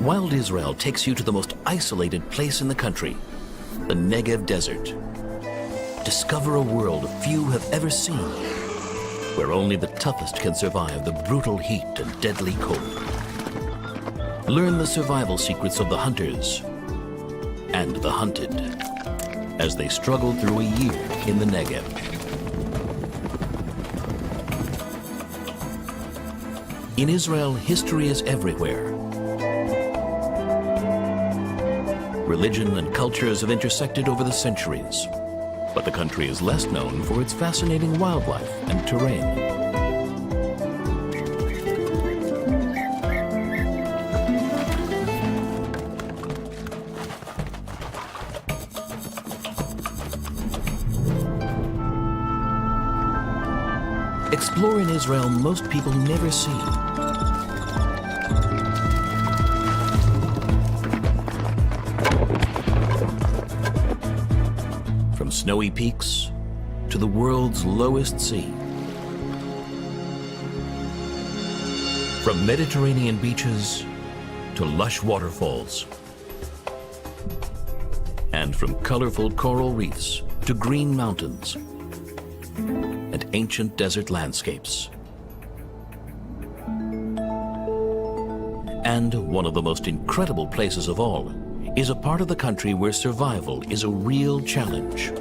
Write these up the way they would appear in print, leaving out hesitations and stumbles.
Wild Israel takes you to the most isolated place in the country, the Negev Desert. Discover a world few have ever seen, where only the toughest can survive the brutal heat and deadly cold. Learn the survival secrets of the hunters and the hunted as they struggle through a year in the Negev. In Israel, history is everywhere. Religion and cultures have intersected over the centuries, but the country is less known for its fascinating wildlife and terrain. Explore in Israel most people never see. From snowy peaks to the world's lowest sea. From Mediterranean beaches to lush waterfalls. And from colorful coral reefs to green mountains and ancient desert landscapes. And one of the most incredible places of all is a part of the country where survival is a real challenge.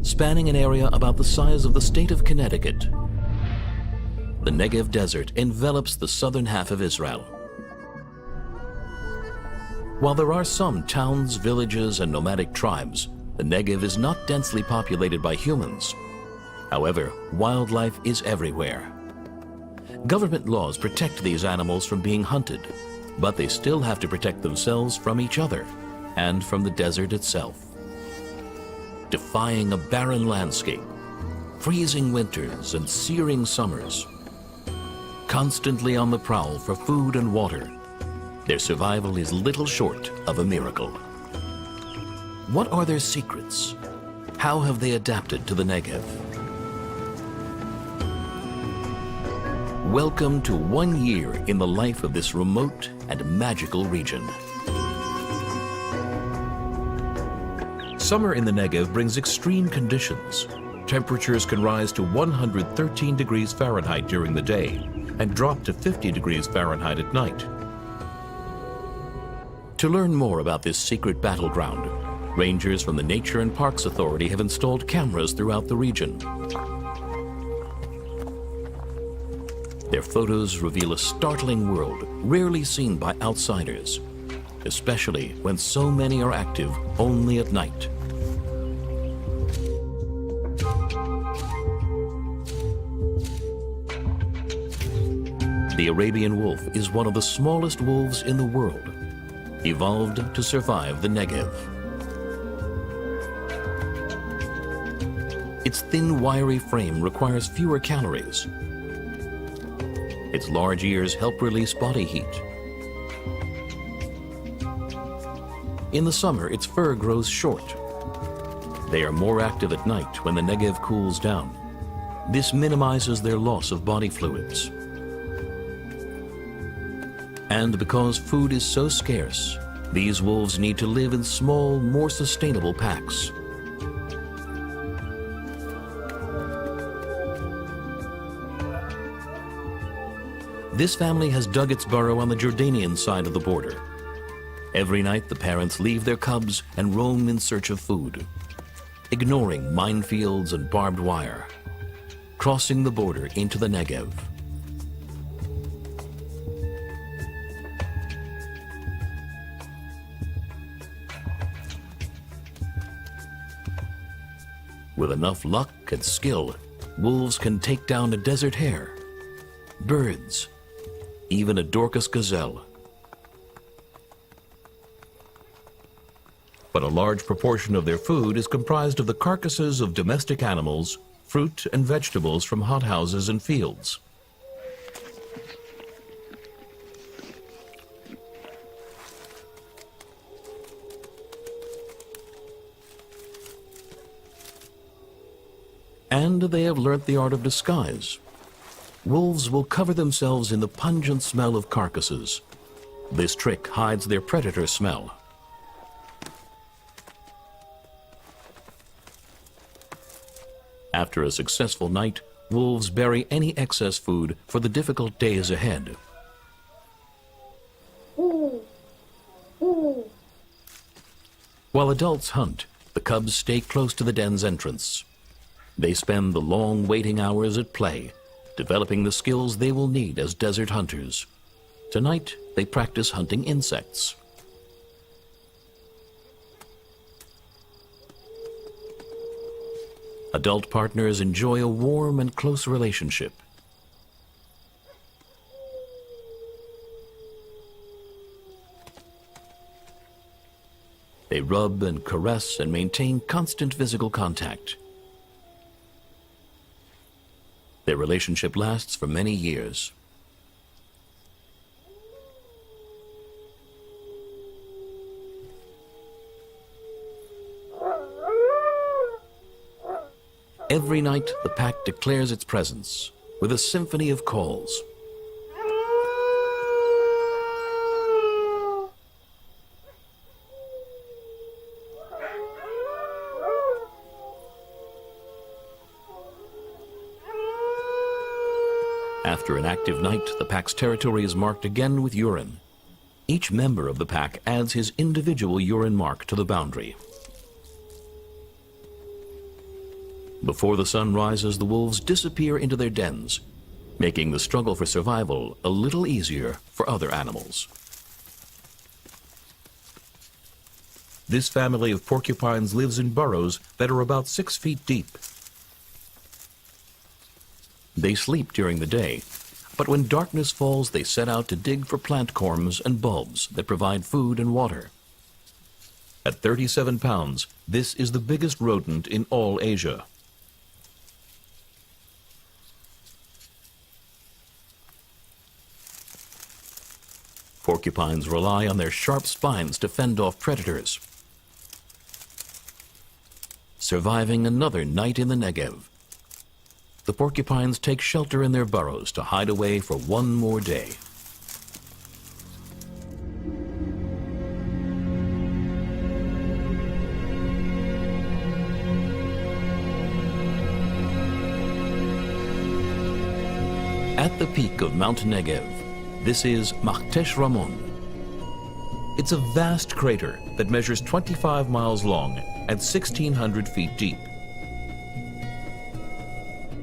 Spanning an area about the size of the state of Connecticut, the Negev Desert envelops the southern half of Israel. While there are some towns, villages, and nomadic tribes, the Negev is not densely populated by humans. However, wildlife is everywhere. Government laws protect these animals from being hunted, but they still have to protect themselves from each other and from the desert itself. Defying a barren landscape, freezing winters and searing summers, constantly on the prowl for food and water, their survival is little short of a miracle. What are their secrets? How have they adapted to the Negev? Welcome to 1 year in the life of this remote and magical region. Summer in the Negev brings extreme conditions. Temperatures can rise to 113 degrees Fahrenheit during the day and drop to 50 degrees Fahrenheit at night. To learn more about this secret battleground, rangers from the Nature and Parks Authority have installed cameras throughout the region. Their photos reveal a startling world rarely seen by outsiders, especially when so many are active only at night. The Arabian wolf is one of the smallest wolves in the world, evolved to survive the Negev. Its thin, wiry frame requires fewer calories. Its large ears help release body heat. In the summer, its fur grows short. They are more active at night when the Negev cools down. This minimizes their loss of body fluids. And because food is so scarce, these wolves need to live in small, more sustainable packs. This family has dug its burrow on the Jordanian side of the border. Every night, the parents leave their cubs and roam in search of food, ignoring minefields and barbed wire, crossing the border into the Negev. With enough luck and skill, wolves can take down a desert hare, birds, even a Dorcas gazelle. But a large proportion of their food is comprised of the carcasses of domestic animals, fruit and vegetables from hothouses and fields. And they have learnt the art of disguise. Wolves will cover themselves in the pungent smell of carcasses. This trick hides their predator smell. After a successful night, wolves bury any excess food for the difficult days ahead. While adults hunt, the cubs stay close to the den's entrance. They spend the long waiting hours at play, developing the skills they will need as desert hunters. Tonight, they practice hunting insects. Adult partners enjoy a warm and close relationship. They rub and caress and maintain constant physical contact. Their relationship lasts for many years. Every night, the pack declares its presence with a symphony of calls. After an active night, the pack's territory is marked again with urine. Each member of the pack adds his individual urine mark to the boundary. Before the sun rises, the wolves disappear into their dens, making the struggle for survival a little easier for other animals. This family of porcupines lives in burrows that are about 6 feet deep. They sleep during the day, but when darkness falls, they set out to dig for plant corms and bulbs that provide food and water. At 37 pounds, this is the biggest rodent in all Asia. Porcupines rely on their sharp spines to fend off predators. Surviving another night in the Negev, the porcupines take shelter in their burrows to hide away for one more day. At the peak of Mount Negev, this is Makhtesh Ramon. It's a vast crater that measures 25 miles long and 1,600 feet deep.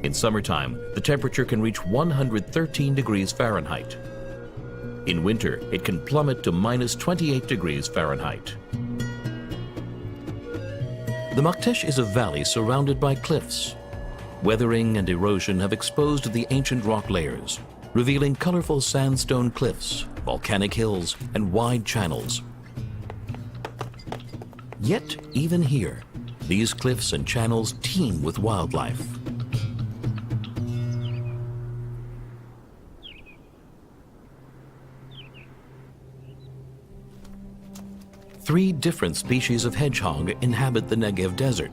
In summertime, the temperature can reach 113 degrees Fahrenheit. In winter, it can plummet to minus 28 degrees Fahrenheit. The Makhtesh is a valley surrounded by cliffs. Weathering and erosion have exposed the ancient rock layers, revealing colorful sandstone cliffs, volcanic hills, and wide channels. Yet, even here, these cliffs and channels teem with wildlife. Three different species of hedgehog inhabit the Negev desert.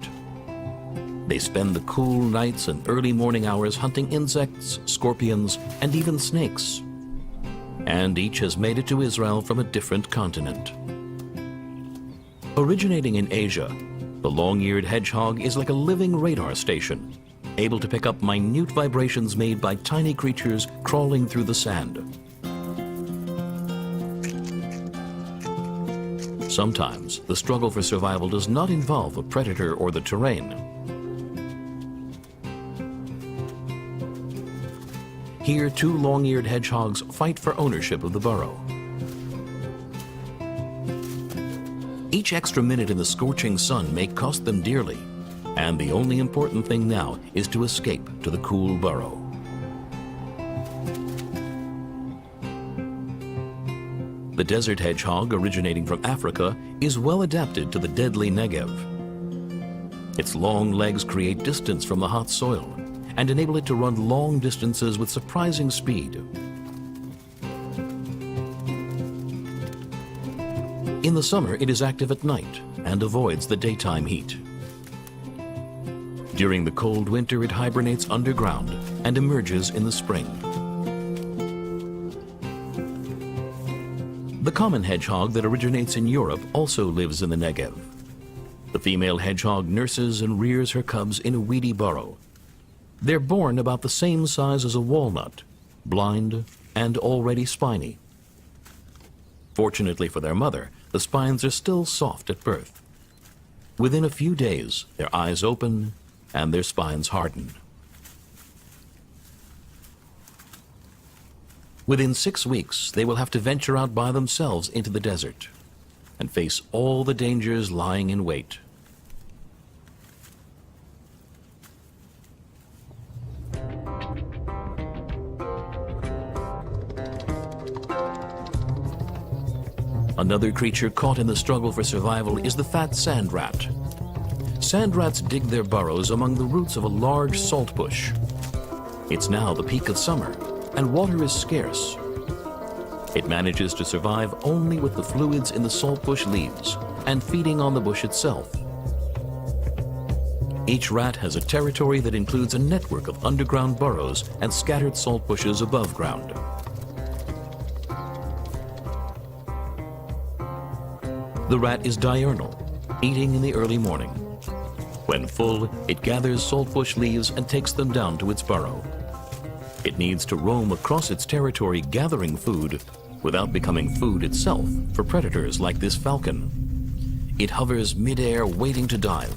They spend the cool nights and early morning hours hunting insects, scorpions, and even snakes. And each has made it to Israel from a different continent. Originating in Asia, the long-eared hedgehog is like a living radar station, able to pick up minute vibrations made by tiny creatures crawling through the sand. Sometimes, the struggle for survival does not involve a predator or the terrain. Here, two long-eared hedgehogs fight for ownership of the burrow. Each extra minute in the scorching sun may cost them dearly, and the only important thing now is to escape to the cool burrow. The desert hedgehog, originating from Africa, is well adapted to the deadly Negev. Its long legs create distance from the hot soil and enable it to run long distances with surprising speed. In the summer, it is active at night and avoids the daytime heat. During the cold winter, it hibernates underground and emerges in the spring. The common hedgehog that originates in Europe also lives in the Negev. The female hedgehog nurses and rears her cubs in a weedy burrow. They're born about the same size as a walnut, blind and already spiny. Fortunately for their mother, the spines are still soft at birth. Within a few days, their eyes open and their spines harden. Within 6 weeks, they will have to venture out by themselves into the desert and face all the dangers lying in wait. Another creature caught in the struggle for survival is the fat sand rat. Sand rats dig their burrows among the roots of a large salt bush. It's now the peak of summer, and water is scarce. It manages to survive only with the fluids in the saltbush leaves and feeding on the bush itself. Each rat has a territory that includes a network of underground burrows and scattered salt bushes above ground. The rat is diurnal, eating in the early morning. When full, it gathers saltbush leaves and takes them down to its burrow. It needs to roam across its territory gathering food without becoming food itself for predators like this falcon. It hovers midair waiting to dive.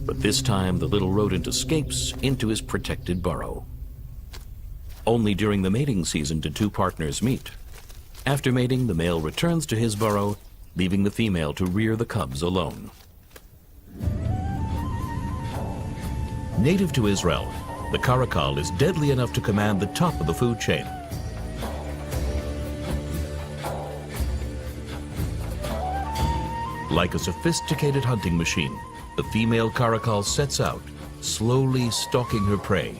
But this time the little rodent escapes into his protected burrow. Only during the mating season do two partners meet. After mating, the male returns to his burrow, leaving the female to rear the cubs alone. Native to Israel, the caracal is deadly enough to command the top of the food chain. Like a sophisticated hunting machine, the female caracal sets out, slowly stalking her prey.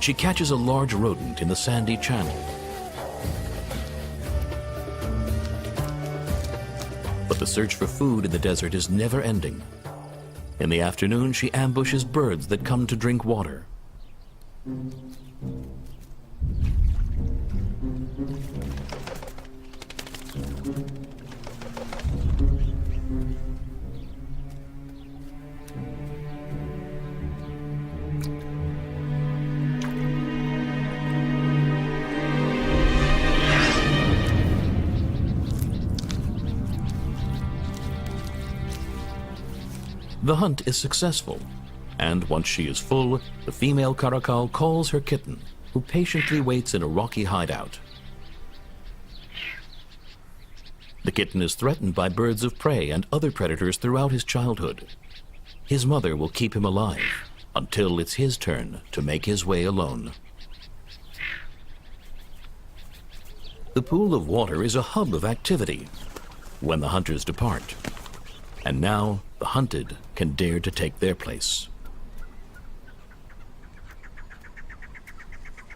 She catches a large rodent in the sandy channel. But the search for food in the desert is never ending. In the afternoon, she ambushes birds that come to drink water. The hunt is successful, and once she is full, the female caracal calls her kitten, who patiently waits in a rocky hideout. The kitten is threatened by birds of prey and other predators throughout his childhood. His mother will keep him alive until it's his turn to make his way alone. The pool of water is a hub of activity when the hunters depart. And now the hunted can dare to take their place.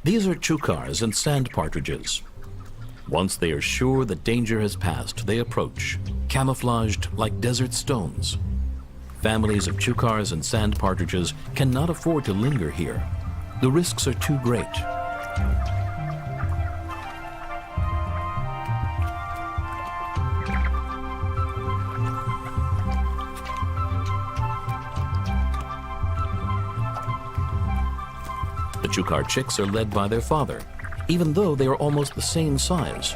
These are chukars and sand partridges. Once they are sure that danger has passed, they approach, camouflaged like desert stones. Families of chukars and sand partridges cannot afford to linger here. The risks are too great. The chukar chicks are led by their father, even though they are almost the same size.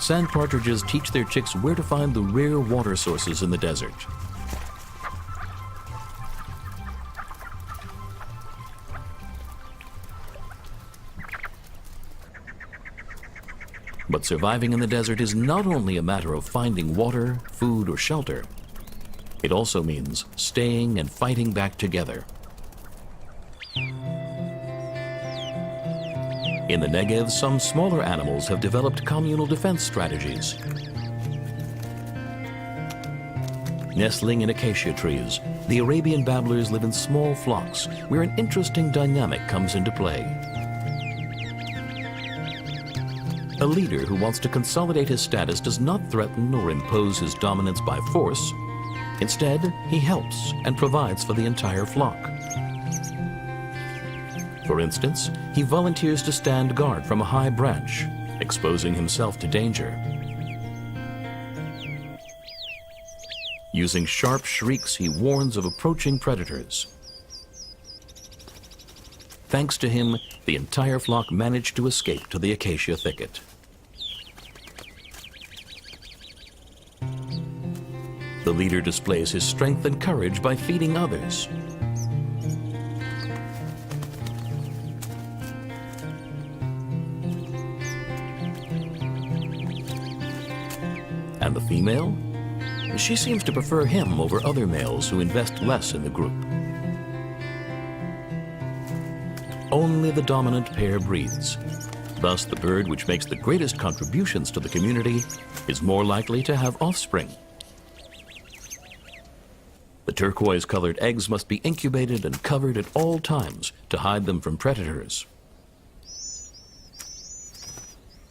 Sand partridges teach their chicks where to find the rare water sources in the desert. But surviving in the desert is not only a matter of finding water, food, or shelter. It also means staying and fighting back together. In the Negev, some smaller animals have developed communal defense strategies. Nestling in acacia trees, the Arabian babblers live in small flocks where an interesting dynamic comes into play. A leader who wants to consolidate his status does not threaten or impose his dominance by force. Instead, he helps and provides for the entire flock. For instance, he volunteers to stand guard from a high branch, exposing himself to danger. Using sharp shrieks, he warns of approaching predators. Thanks to him, the entire flock managed to escape to the acacia thicket. The leader displays his strength and courage by feeding others. And the female? She seems to prefer him over other males who invest less in the group. Only the dominant pair breeds. Thus, the bird which makes the greatest contributions to the community is more likely to have offspring. The turquoise-colored eggs must be incubated and covered at all times to hide them from predators.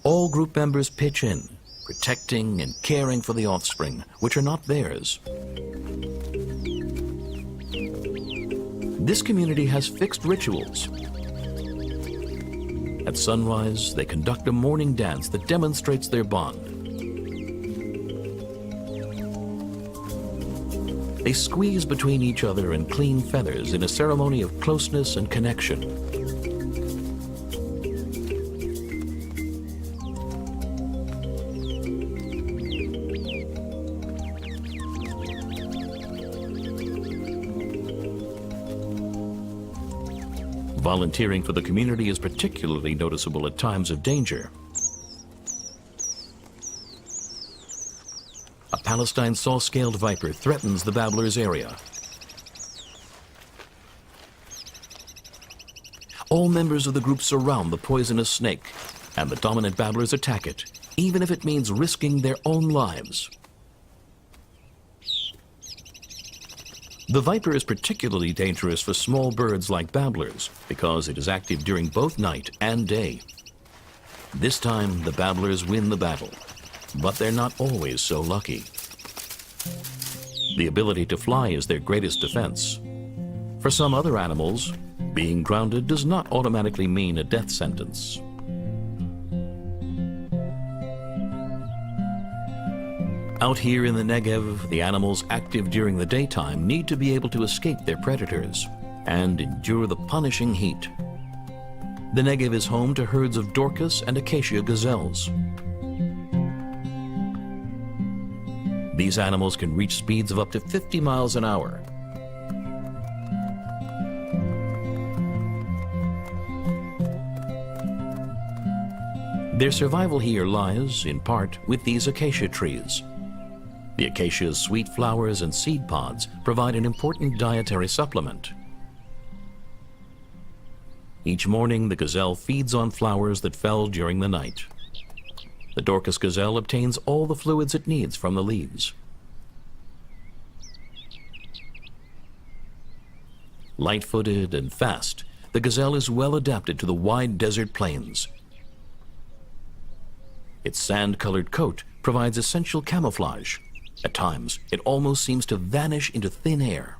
All group members pitch in, protecting and caring for the offspring, which are not theirs. This community has fixed rituals. At sunrise, they conduct a morning dance that demonstrates their bond. They squeeze between each other and clean feathers in a ceremony of closeness and connection. Volunteering for the community is particularly noticeable at times of danger. A Palestine saw-scaled viper threatens the babblers' area. All members of the group surround the poisonous snake, and the dominant babblers attack it, even if it means risking their own lives. The viper is particularly dangerous for small birds like babblers because it is active during both night and day. This time, the babblers win the battle, but they're not always so lucky. The ability to fly is their greatest defense. For some other animals, being grounded does not automatically mean a death sentence. Out here in the Negev, the animals active during the daytime need to be able to escape their predators and endure the punishing heat. The Negev is home to herds of Dorcas and acacia gazelles. These animals can reach speeds of up to 50 miles an hour. Their survival here lies, in part, with these acacia trees. The acacia's sweet flowers and seed pods provide an important dietary supplement. Each morning, the gazelle feeds on flowers that fell during the night. The Dorcas gazelle obtains all the fluids it needs from the leaves. Light-footed and fast, the gazelle is well adapted to the wide desert plains. Its sand-colored coat provides essential camouflage. At times, it almost seems to vanish into thin air.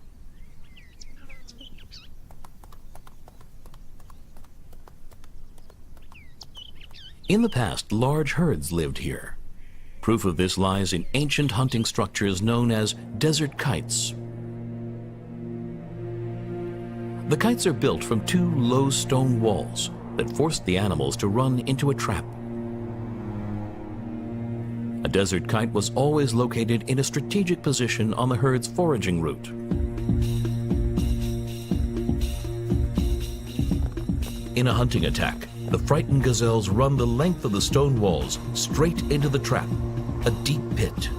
In the past, large herds lived here. Proof of this lies in ancient hunting structures known as desert kites. The kites are built from two low stone walls that forced the animals to run into a trap. A desert kite was always located in a strategic position on the herd's foraging route. In a hunting attack, the frightened gazelles run the length of the stone walls straight into the trap, a deep pit.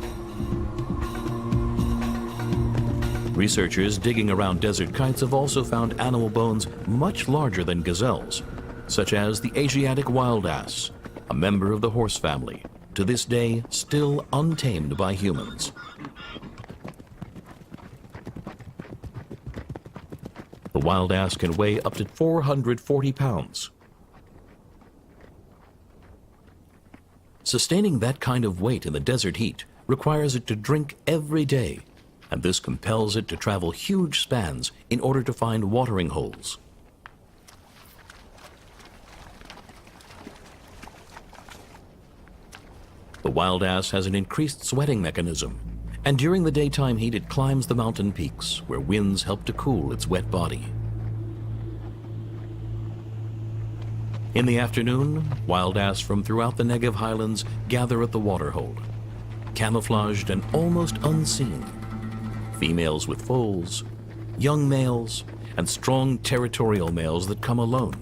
Researchers digging around desert kites have also found animal bones much larger than gazelles, such as the Asiatic wild ass, a member of the horse family, to this day still untamed by humans. The wild ass can weigh up to 440 pounds. Sustaining that kind of weight in the desert heat requires it to drink every day, and this compels it to travel huge spans in order to find watering holes. The wild ass has an increased sweating mechanism, and during the daytime heat it climbs the mountain peaks where winds help to cool its wet body. In the afternoon, wild ass from throughout the Negev highlands gather at the waterhole, camouflaged and almost unseen. Females with foals, young males, and strong territorial males that come alone.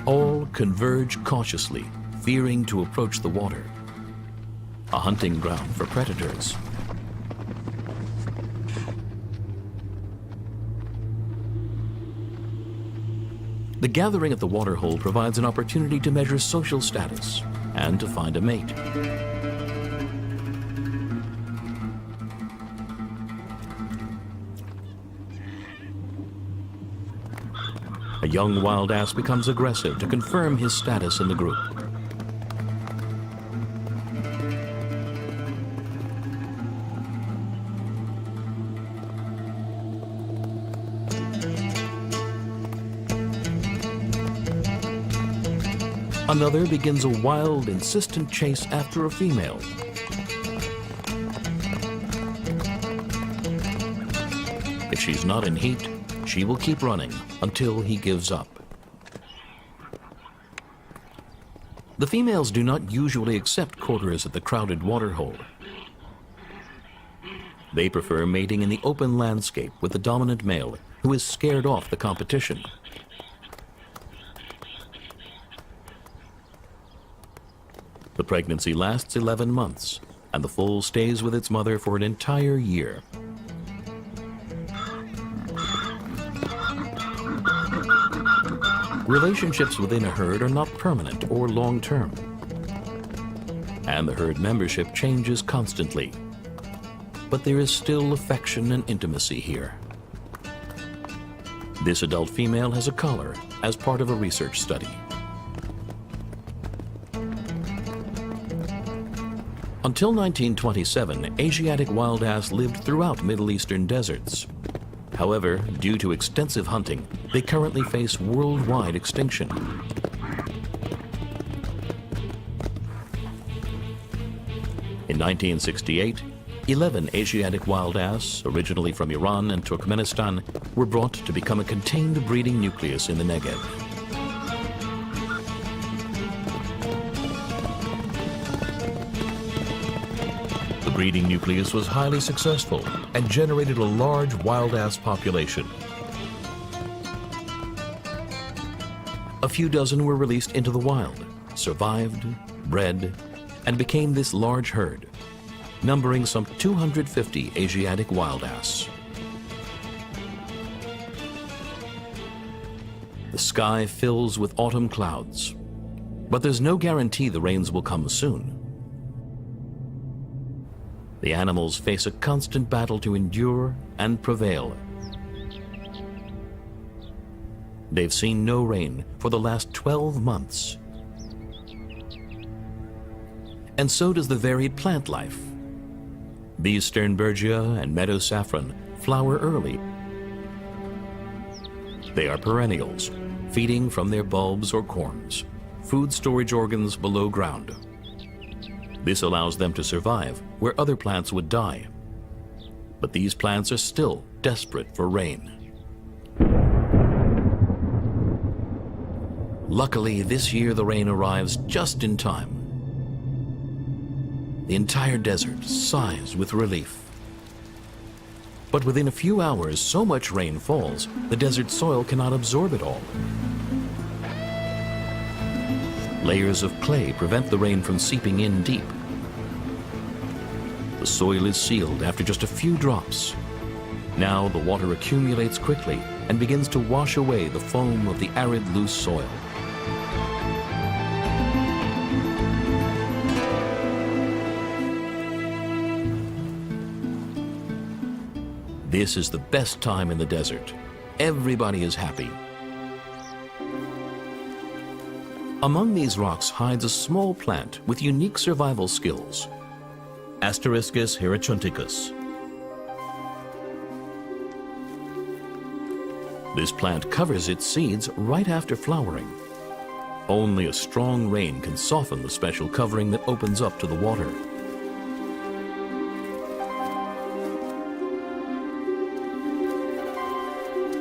All converge cautiously, fearing to approach the water, a hunting ground for predators. The gathering at the waterhole provides an opportunity to measure social status and to find a mate. A young wild ass becomes aggressive to confirm his status in the group. Another begins a wild, insistent chase after a female. If she's not in heat, she will keep running until he gives up. The females do not usually accept quarters at the crowded waterhole. They prefer mating in the open landscape with the dominant male who is scared off the competition. The pregnancy lasts 11 months, and the foal stays with its mother for an entire year. Relationships within a herd are not permanent or long-term, and the herd membership changes constantly. But there is still affection and intimacy here. This adult female has a collar as part of a research study. Until 1927, Asiatic wild ass lived throughout Middle Eastern deserts. However, due to extensive hunting, they currently face worldwide extinction. In 1968, 11 Asiatic wild ass, originally from Iran and Turkmenistan, were brought to become a contained breeding nucleus in the Negev. The breeding nucleus was highly successful and generated a large wild ass population. A few dozen were released into the wild, survived, bred, and became this large herd, numbering some 250 Asiatic wild ass. The sky fills with autumn clouds, but there's no guarantee the rains will come soon. The animals face a constant battle to endure and prevail. They've seen no rain for the last 12 months. And so does the varied plant life. These Sternbergia and meadow saffron flower early. They are perennials, feeding from their bulbs or corms, food storage organs below ground. This allows them to survive where other plants would die. But these plants are still desperate for rain. Luckily, this year the rain arrives just in time. The entire desert sighs with relief. But within a few hours, so much rain falls, the desert soil cannot absorb it all. Layers of clay prevent the rain from seeping in deep. The soil is sealed after just a few drops. Now the water accumulates quickly and begins to wash away the foam of the arid, loose soil. This is the best time in the desert. Everybody is happy. Among these rocks hides a small plant with unique survival skills, Asteriscus hierochonticus. This plant covers its seeds right after flowering. Only a strong rain can soften the special covering that opens up to the water.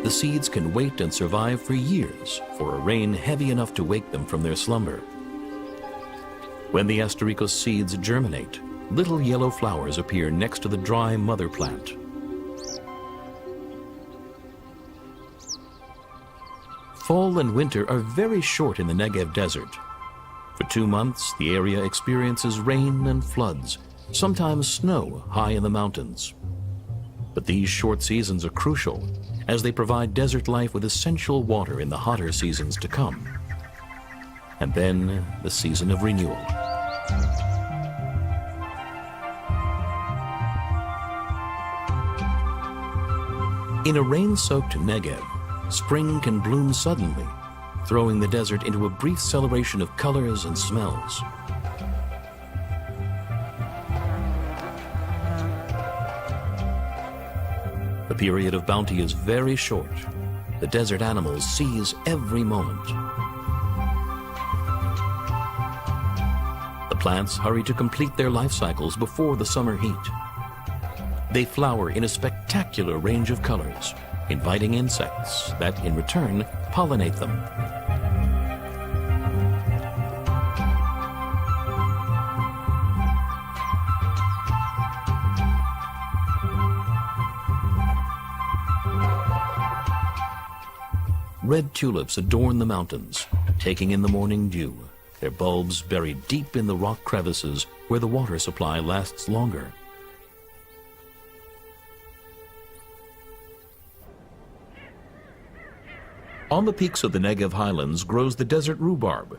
The seeds can wait and survive for years for a rain heavy enough to wake them from their slumber. When the Astericus seeds germinate, little yellow flowers appear next to the dry mother plant. Fall and winter are very short in the Negev desert. For 2 months, the area experiences rain and floods, sometimes snow high in the mountains. But these short seasons are crucial, as they provide desert life with essential water in the hotter seasons to come. And then the season of renewal. In a rain-soaked Negev, spring can bloom suddenly, throwing the desert into a brief celebration of colors and smells. The period of bounty is very short. The desert animals seize every moment. The plants hurry to complete their life cycles before the summer heat. They flower in a spectacular range of colors, inviting insects that, in return, pollinate them. Red tulips adorn the mountains, taking in the morning dew, their bulbs buried deep in the rock crevices where the water supply lasts longer. On the peaks of the Negev highlands grows the desert rhubarb,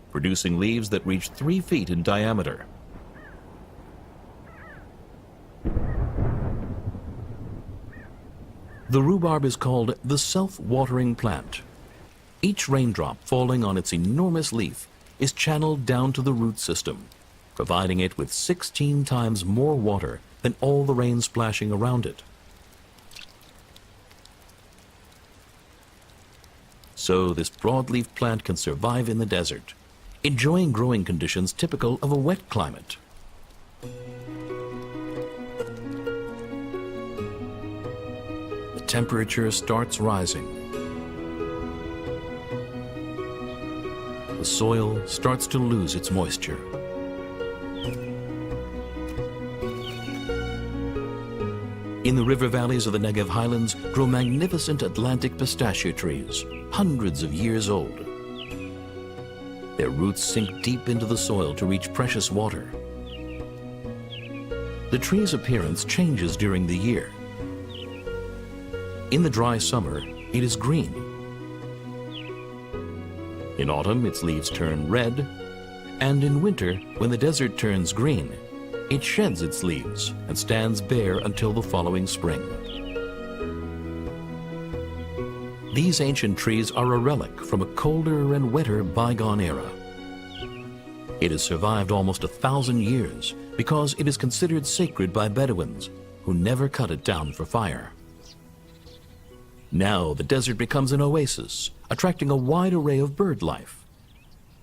producing leaves that reach 3 feet in diameter. The rhubarb is called the self-watering plant. Each raindrop falling on its enormous leaf is channeled down to the root system, providing it with 16 times more water than all the rain splashing around it. So this broadleaf plant can survive in the desert, enjoying growing conditions typical of a wet climate. The temperature starts rising. The soil starts to lose its moisture. In the river valleys of the Negev highlands grow magnificent Atlantic pistachio trees, hundreds of years old. Their roots sink deep into the soil to reach precious water. The tree's appearance changes during the year. In the dry summer, it is green. In autumn, its leaves turn red, and in winter, when the desert turns green, it sheds its leaves and stands bare until the following spring. These ancient trees are a relic from a colder and wetter bygone era. It has survived almost 1,000 years because it is considered sacred by Bedouins, who never cut it down for fire. Now the desert becomes an oasis, attracting a wide array of bird life,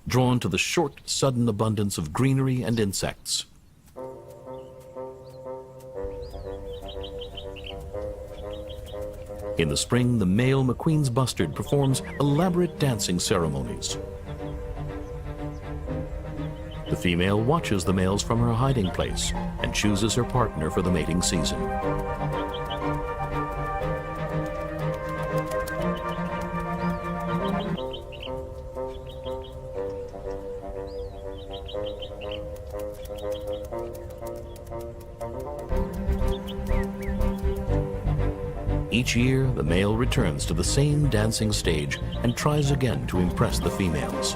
drawn to the short, sudden abundance of greenery and insects. In the spring, the male McQueen's bustard performs elaborate dancing ceremonies. The female watches the males from her hiding place and chooses her partner for the mating season. Each year, the male returns to the same dancing stage and tries again to impress the females.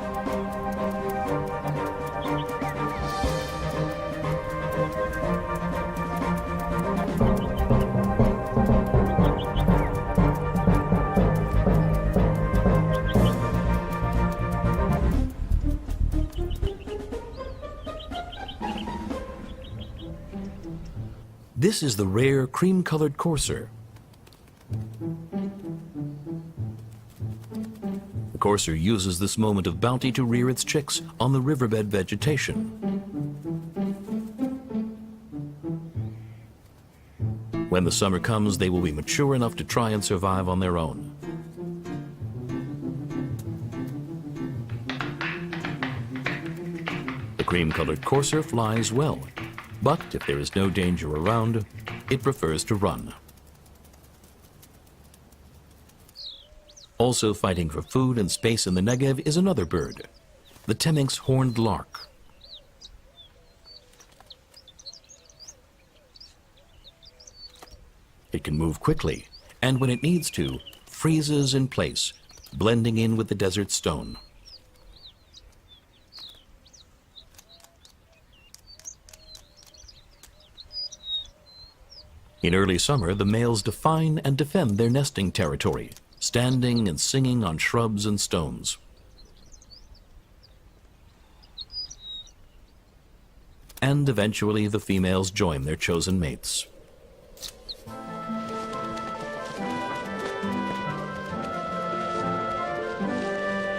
This is the rare cream-colored courser. The courser uses this moment of bounty to rear its chicks on the riverbed vegetation. When the summer comes, they will be mature enough to try and survive on their own. The cream-colored courser flies well, but if there is no danger around, it prefers to run. Also fighting for food and space in the Negev is another bird, the Temminck's horned lark. It can move quickly, and when it needs to, freezes in place, blending in with the desert stone. In early summer, the males define and defend their nesting territory, standing and singing on shrubs and stones. And eventually the females join their chosen mates.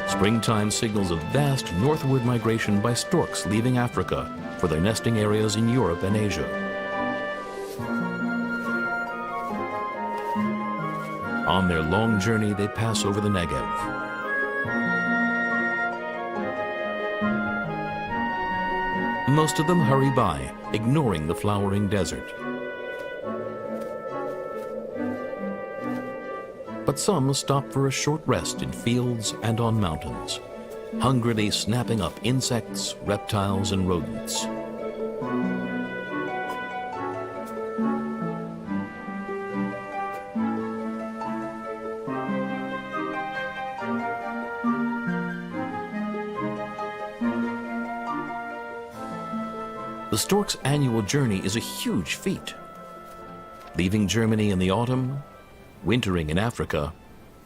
Springtime signals a vast northward migration by storks leaving Africa for their nesting areas in Europe and Asia. On their long journey, they pass over the Negev. Most of them hurry by, ignoring the flowering desert. But some stop for a short rest in fields and on mountains, hungrily snapping up insects, reptiles, and rodents. The stork's annual journey is a huge feat. Leaving Germany in the autumn, wintering in Africa,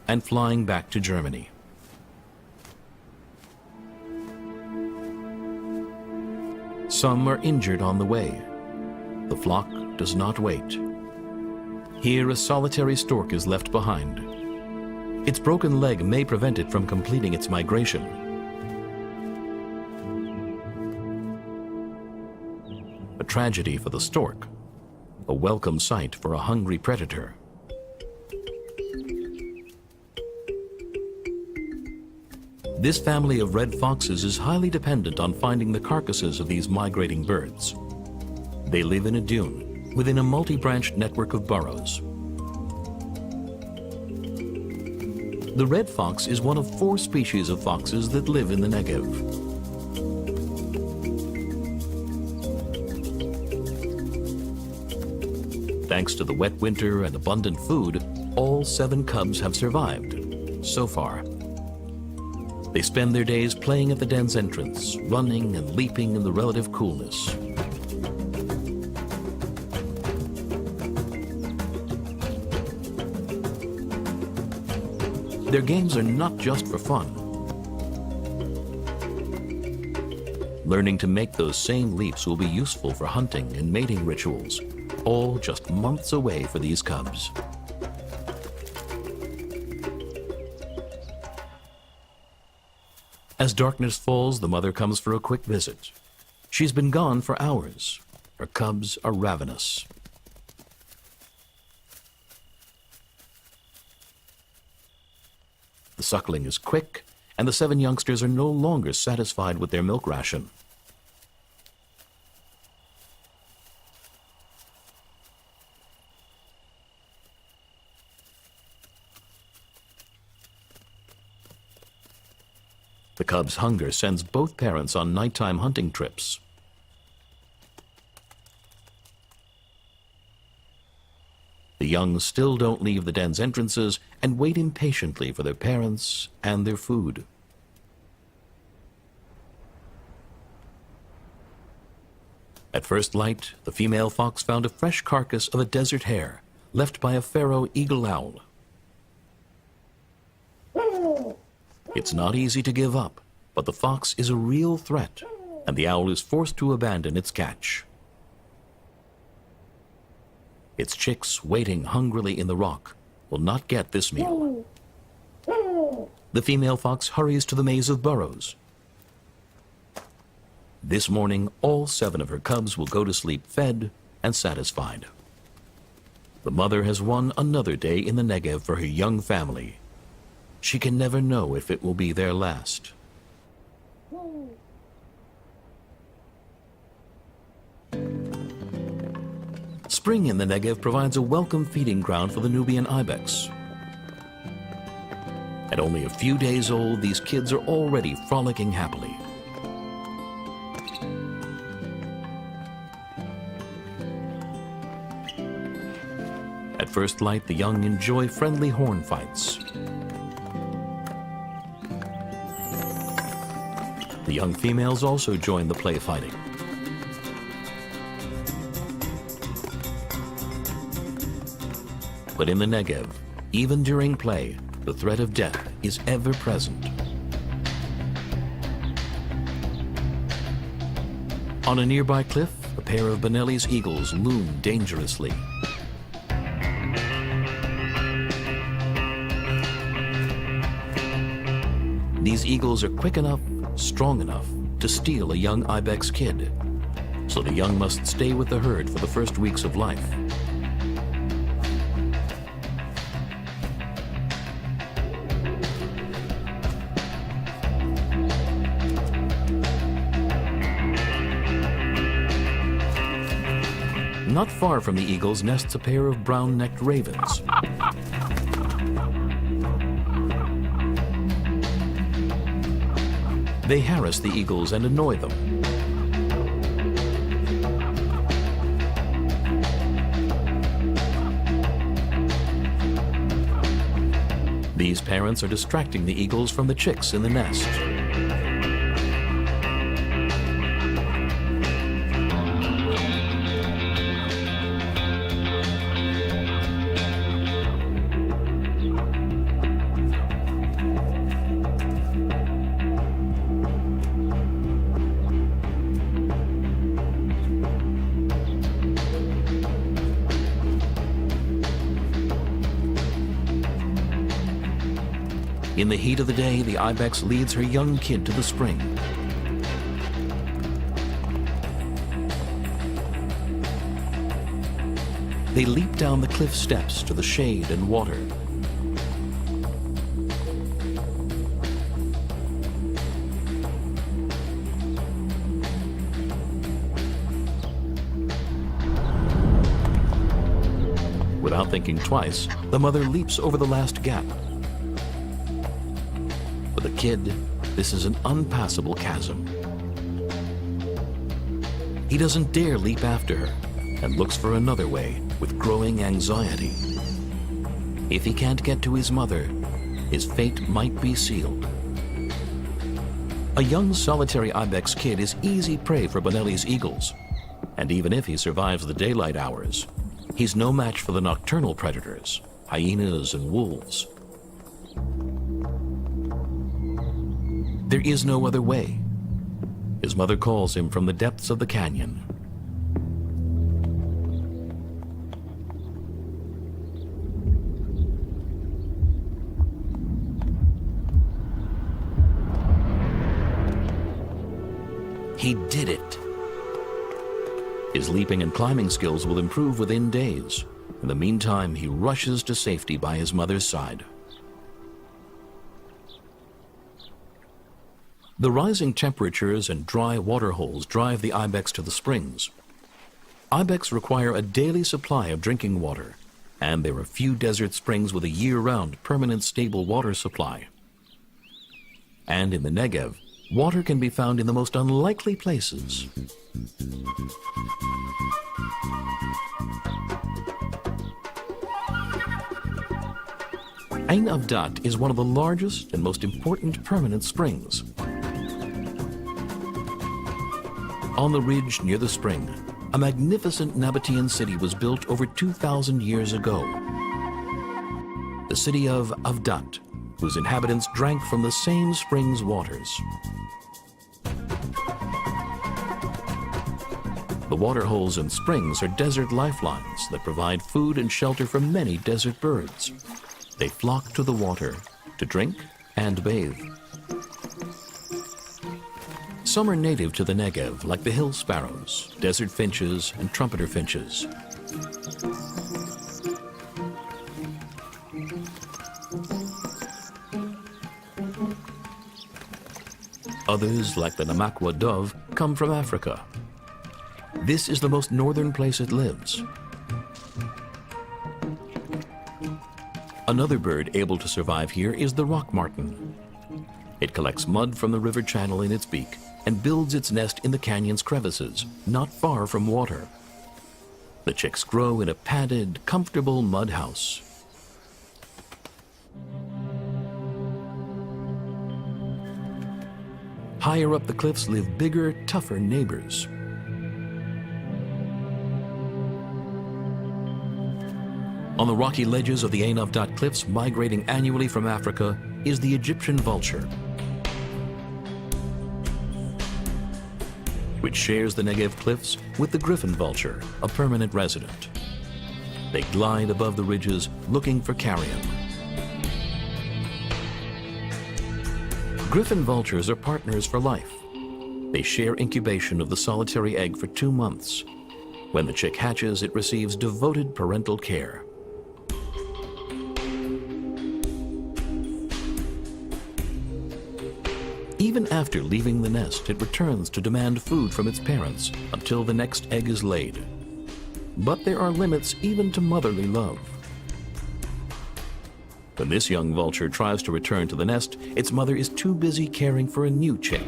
and flying back to Germany. Some are injured on the way. The flock does not wait. Here, a solitary stork is left behind. Its broken leg may prevent it from completing its migration. A tragedy for the stork, a welcome sight for a hungry predator. This family of red foxes is highly dependent on finding the carcasses of these migrating birds. They live in a dune, within a multi-branched network of burrows. The red fox is one of 4 species of foxes that live in the Negev. Thanks to the wet winter and abundant food, all 7 cubs have survived, so far. They spend their days playing at the den's entrance, running and leaping in the relative coolness. Their games are not just for fun. Learning to make those same leaps will be useful for hunting and mating rituals, all just months away for these cubs. As darkness falls, the mother comes for a quick visit. She's been gone for hours. Her cubs are ravenous. The suckling is quick, and the 7 youngsters are no longer satisfied with their milk ration. The cubs' hunger sends both parents on nighttime hunting trips. The young still don't leave the den's entrances and wait impatiently for their parents and their food. At first light, the female fox found a fresh carcass of a desert hare left by a pharaoh eagle owl. It's not easy to give up, but the fox is a real threat, and the owl is forced to abandon its catch. Its chicks waiting hungrily in the rock will not get this meal. The female fox hurries to the maze of burrows. This morning, all 7 of her cubs will go to sleep fed and satisfied. The mother has won another day in the Negev for her young family. She can never know if it will be their last. Spring in the Negev provides a welcome feeding ground for the Nubian ibex. At only a few days old, these kids are already frolicking happily. At first light, the young enjoy friendly horn fights. The young females also join the play fighting. But in the Negev, even during play, the threat of death is ever present. On a nearby cliff, a pair of Benelli's eagles loom dangerously. These eagles are quick enough, strong enough to steal a young ibex kid, so the young must stay with the herd for the first weeks of life. Not far from the eagles nests a pair of brown-necked ravens. They harass the eagles and annoy them. These parents are distracting the eagles from the chicks in the nest. In the heat of the day, the ibex leads her young kid to the spring. They leap down the cliff steps to the shade and water. Without thinking twice, the mother leaps over the last gap. For the kid, this is an unpassable chasm. He doesn't dare leap after her and looks for another way with growing anxiety. If he can't get to his mother, his fate might be sealed. A young solitary ibex kid is easy prey for Benelli's eagles, and even if he survives the daylight hours, he's no match for the nocturnal predators, hyenas and wolves. There is no other way. His mother calls him from the depths of the canyon. He did it. His leaping and climbing skills will improve within days. In the meantime, he rushes to safety by his mother's side. The rising temperatures and dry water holes drive the ibex to the springs. Ibex require a daily supply of drinking water, and there are few desert springs with a year-round permanent stable water supply. And in the Negev, water can be found in the most unlikely places. Ain Avdat is one of the largest and most important permanent springs. On the ridge near the spring, a magnificent Nabatean city was built over 2,000 years ago. The city of Avdat, whose inhabitants drank from the same spring's waters. The waterholes and springs are desert lifelines that provide food and shelter for many desert birds. They flock to the water to drink and bathe. Some are native to the Negev, like the hill sparrows, desert finches, and trumpeter finches. Others, like the Namakwa dove, come from Africa. This is the most northern place it lives. Another bird able to survive here is the rock martin. It collects mud from the river channel in its beak and builds its nest in the canyon's crevices, not far from water. The chicks grow in a padded, comfortable mud house. Higher up the cliffs live bigger, tougher neighbors. On the rocky ledges of the Ain Avdat cliffs, migrating annually from Africa, is the Egyptian vulture, which shares the Negev cliffs with the griffon vulture, a permanent resident. They glide above the ridges looking for carrion. Griffon vultures are partners for life. They share incubation of the solitary egg for 2 months. When the chick hatches, it receives devoted parental care. Even after leaving the nest, it returns to demand food from its parents until the next egg is laid. But there are limits even to motherly love. When this young vulture tries to return to the nest, its mother is too busy caring for a new chick.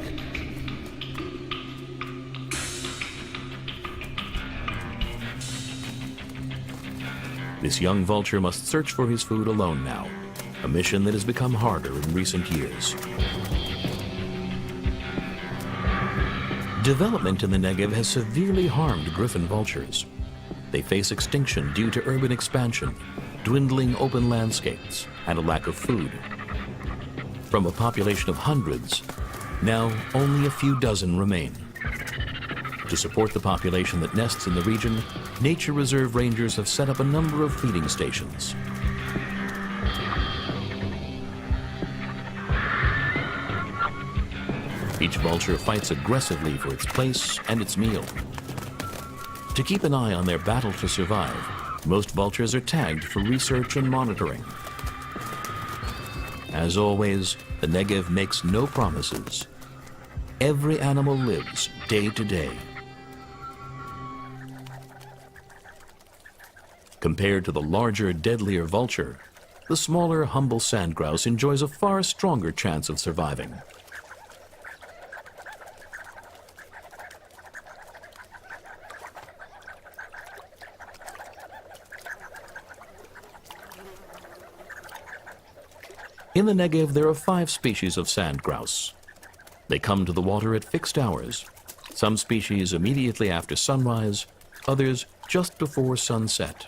This young vulture must search for his food alone now, a mission that has become harder in recent years. Development in the Negev has severely harmed griffon vultures. They face extinction due to urban expansion, dwindling open landscapes, and a lack of food. From a population of hundreds, now only a few dozen remain. To support the population that nests in the region, nature reserve rangers have set up a number of feeding stations. Each vulture fights aggressively for its place and its meal. To keep an eye on their battle to survive, most vultures are tagged for research and monitoring. As always, the Negev makes no promises. Every animal lives day to day. Compared to the larger, deadlier vulture, the smaller, humble sand grouse enjoys a far stronger chance of surviving. In the Negev, there are 5 species of sand grouse. They come to the water at fixed hours, some species immediately after sunrise, others just before sunset.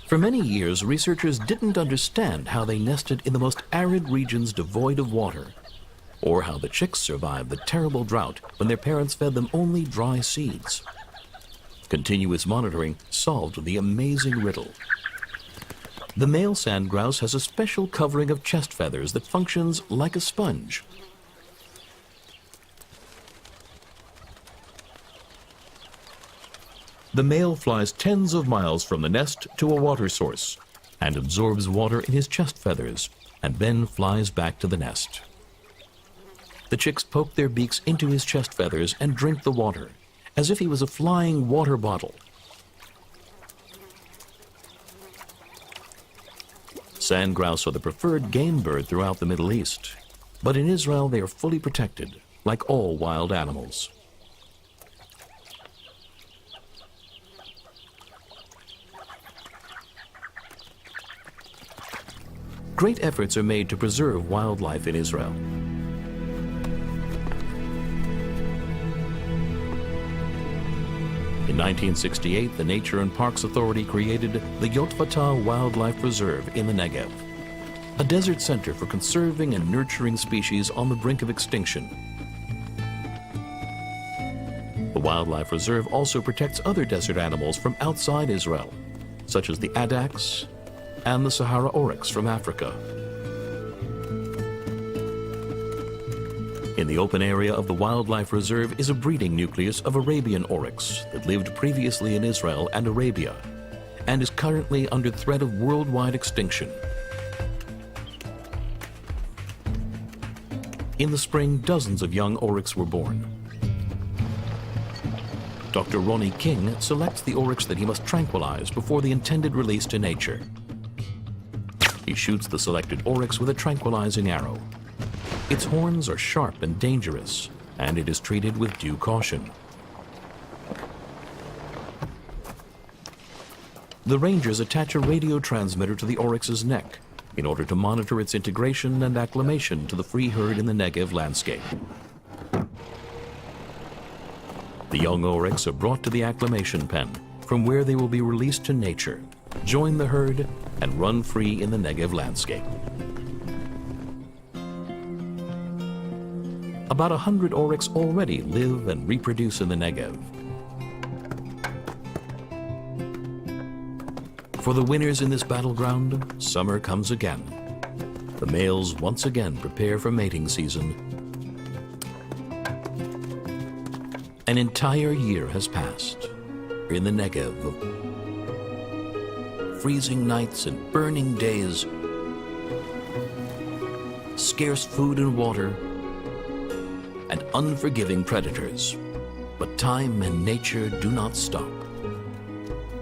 For many years, researchers didn't understand how they nested in the most arid regions devoid of water, or how the chicks survived the terrible drought when their parents fed them only dry seeds. Continuous monitoring solved the amazing riddle. The male sand grouse has a special covering of chest feathers that functions like a sponge. The male flies tens of miles from the nest to a water source and absorbs water in his chest feathers and then flies back to the nest. The chicks poke their beaks into his chest feathers and drink the water, as if he was a flying water bottle. Sand grouse are the preferred game bird throughout the Middle East, but in Israel they are fully protected, like all wild animals. Great efforts are made to preserve wildlife in Israel. In 1968, the Nature and Parks Authority created the Yotvata Wildlife Reserve in the Negev. a desert center for conserving and nurturing species on the brink of extinction. The wildlife reserve also protects other desert animals from outside Israel, such as the addax and the Sahara oryx from Africa. In the open area of the wildlife reserve is a breeding nucleus of Arabian oryx that lived previously in Israel and Arabia and is currently under threat of worldwide extinction. In the spring, dozens of young oryx were born. Dr. Ronnie King selects the oryx that he must tranquilize before the intended release to nature. He shoots the selected oryx with a tranquilizing arrow. Its horns are sharp and dangerous, and it is treated with due caution. The rangers attach a radio transmitter to the oryx's neck in order to monitor its integration and acclimation to the free herd in the Negev landscape. The young oryx are brought to the acclimation pen, from where they will be released to nature, join the herd, and run free in the Negev landscape. About 100 oryx already live and reproduce in the Negev. For the winners in this battleground, summer comes again. The males once again prepare for mating season. An entire year has passed in the Negev. Freezing nights and burning days, scarce food and water, and unforgiving predators. But time and nature do not stop.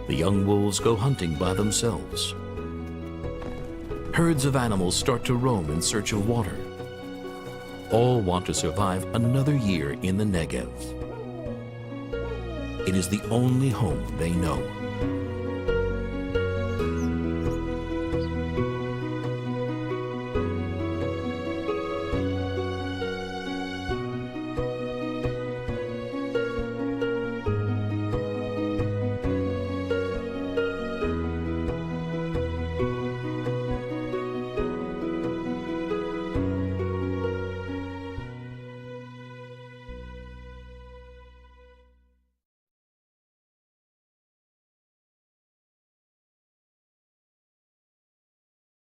The young wolves go hunting by themselves. Herds of animals start to roam in search of water. All want to survive another year in the Negev. It is the only home they know.